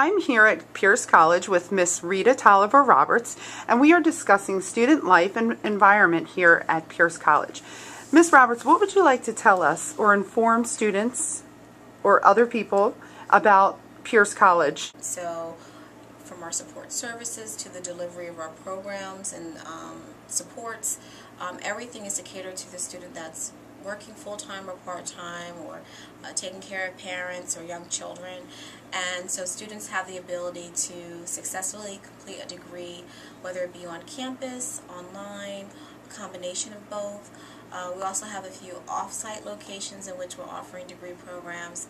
I'm here at Peirce College with Miss Rita Tolliver Roberts, and we are discussing student life and environment here at Peirce College. Miss Roberts, what would you like to tell us or inform students or other people about Peirce College? So, from our support services to the delivery of our programs and supports, everything is to cater to the student that's working full-time or part-time, or taking care of parents or young children. And so students have the ability to successfully complete a degree, whether it be on campus, online, a combination of both. We also have a few off-site locations in which we're offering degree programs.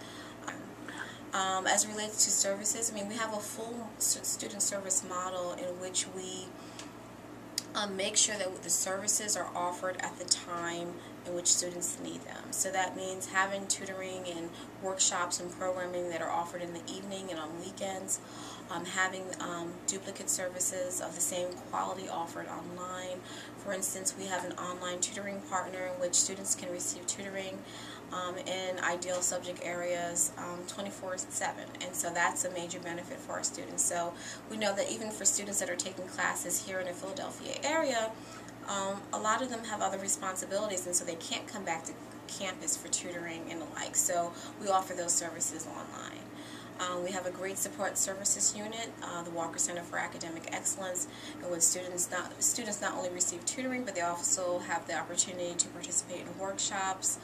As it relates to services, I mean, we have a full student service model in which we make sure that the services are offered at the time in which students need them. So that means having tutoring and workshops and programming that are offered in the evening and on weekends, having duplicate services of the same quality offered online. For instance, we have an online tutoring partner in which students can receive tutoring in ideal subject areas 24/7, and so that's a major benefit for our students. So we know that even for students that are taking classes here in the Philadelphia area, a lot of them have other responsibilities, and so they can't come back to campus for tutoring and the like, so we offer those services online. We have a great support services unit, the Walker Center for Academic Excellence, in which students not only receive tutoring, but they also have the opportunity to participate in workshops,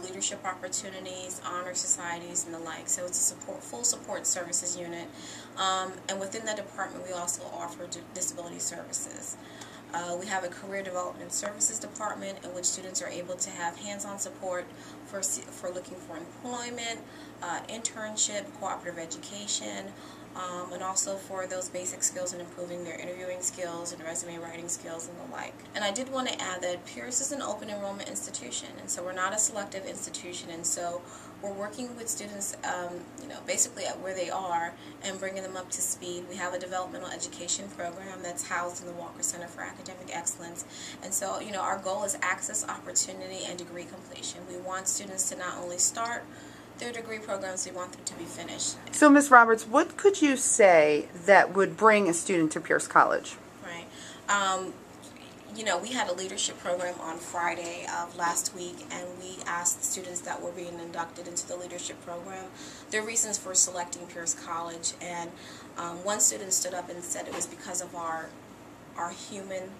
leadership opportunities, honor societies, and the like. So it's a full support services unit. And within that department, we also offer disability services. We have a career development services department in which students are able to have hands-on support for looking for employment, internship, cooperative education, and also for those basic skills and improving their interviewing skills and resume writing skills and the like. And I did want to add that Peirce is an open enrollment institution, and so we're not a selective institution, and so we're working with students, basically at where they are and bringing them up to speed. We have a developmental education program that's housed in the Walker Center for Academic Excellence, and so our goal is access, opportunity, and degree completion. We want students to not only start their degree programs, we want them to be finished. So, Ms. Roberts, what could you say that would bring a student to Peirce College? Right. We had a leadership program on Friday of last week, and we asked students that were being inducted into the leadership program their reasons for selecting Peirce College, and one student stood up and said it was because of our human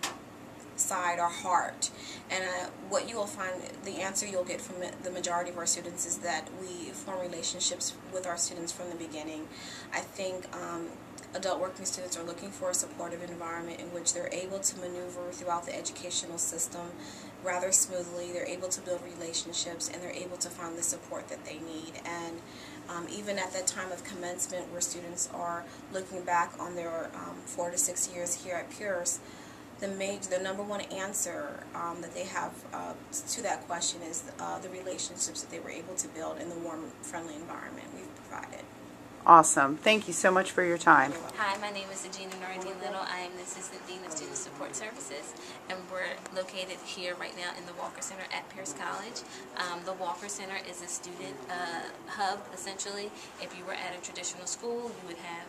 side, our heart. And what you will find, the answer you'll get from the majority of our students is that we form relationships with our students from the beginning. I think adult working students are looking for a supportive environment in which they're able to maneuver throughout the educational system rather smoothly. They're able to build relationships, and they're able to find the support that they need. And even at that time of commencement, where students are looking back on their 4 to 6 years here at Peirce, the number one answer that they have to that question is the relationships that they were able to build in the warm, friendly environment we've provided. Awesome. Thank you so much for your time. Hi, my name is Agina Noreen Little. I am the Assistant Dean of Student Support Services, and we're located here right now in the Walker Center at Peirce College. The Walker Center is a student hub, essentially. If you were at a traditional school, you would have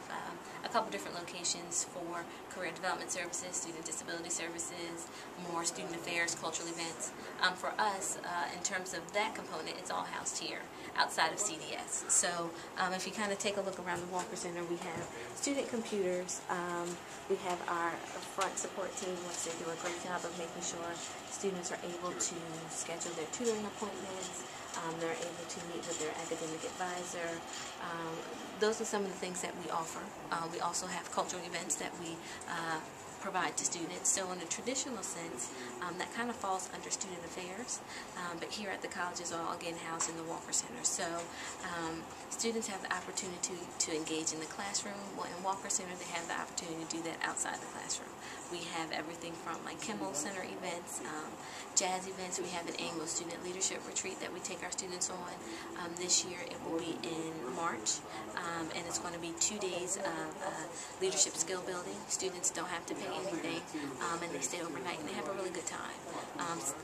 a couple different locations for career development services, student disability services, more student affairs, cultural events. For us, in terms of that component, it's all housed here outside of CDS. So if you kind of take a look around the Walker Center, we have student computers, we have our front support team, which they do a great job of making sure students are able to schedule their tutoring appointments, they're able to meet with their academic advisor. Those are some of the things that we offer. We also have cultural events that we provide to students. So in a traditional sense, that kind of falls under student affairs, but here at the college is all again housed in the Walker Center. So students have the opportunity to engage in the classroom. Well, in Walker Center, they have the opportunity to do that outside the classroom. We have everything from like Kimmel Center events, jazz events. We have an annual student leadership retreat that we take our students on. This year it will be in March, and it's going to be 2 days of leadership skill building. Students don't have to pay anything, and they stay overnight, and they have a really good time.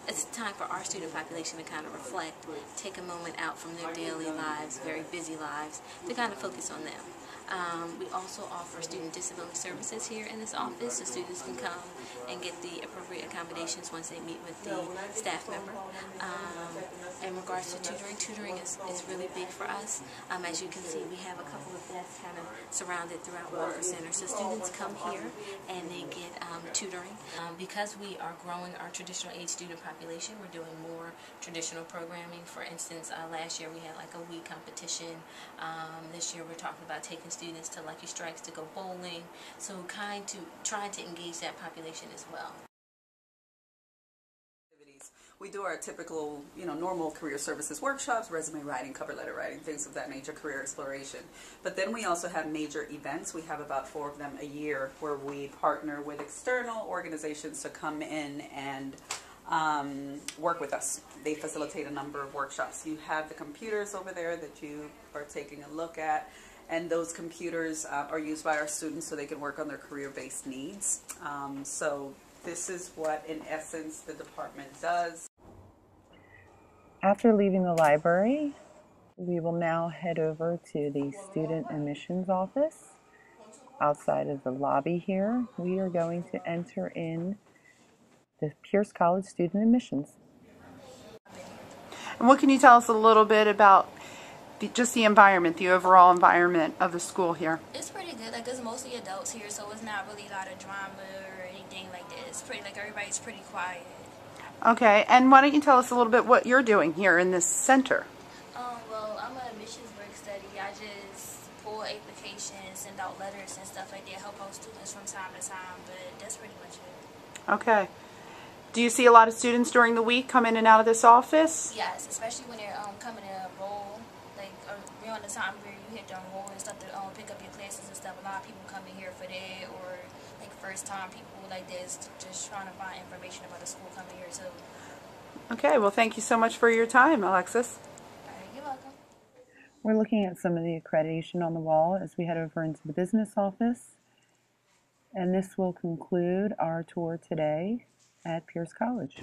It's time for our student population to kind of reflect, take a moment out from their daily lives, very busy lives, to kind of focus on them. We also offer student disability services here in this office, so students can come and get the appropriate accommodations once they meet with the staff member. In regards to tutoring is really big for us. As you can see, we have a couple of desks kind of surrounded throughout Walker Center. So students come here and they get tutoring. Because we are growing our traditional age student population, we're doing more traditional programming. For instance, last year we had like a Wii competition. This year we're talking about taking students to Lucky Strikes to go bowling. So trying to engage that population as well. We do our typical, normal career services workshops, resume writing, cover letter writing, things of that nature, career exploration. But then we also have major events. We have about 4 of them a year where we partner with external organizations to come in and work with us. They facilitate a number of workshops. You have the computers over there that you are taking a look at, and those computers are used by our students so they can work on their career-based needs. So this is what, in essence, the department does. After leaving the library, we will now head over to the student admissions office. Outside of the lobby here, we are going to enter in the Peirce College student admissions. And what can you tell us a little bit about just the environment, the overall environment of the school here? It's pretty good. Like, there's mostly adults here, so it's not really a lot of drama or anything like that. It's pretty, like, everybody's pretty quiet. Okay, and why don't you tell us a little bit what you're doing here in this center? Well, I'm an admissions work study. I just pull applications, send out letters and stuff like that, help out students from time to time, but that's pretty much it. Okay. Do you see a lot of students during the week come in and out of this office? Yes, especially when they're coming to enroll, like around the time where you hit to enroll and stuff to pick up your classes and stuff. A lot of people come in here for that, or like first time people like this just trying to find information about the school coming here too. Okay, well thank you so much for your time, Alexis. All right, you're welcome. We're looking at some of the accreditation on the wall as we head over into the business office. And this will conclude our tour today at Peirce College.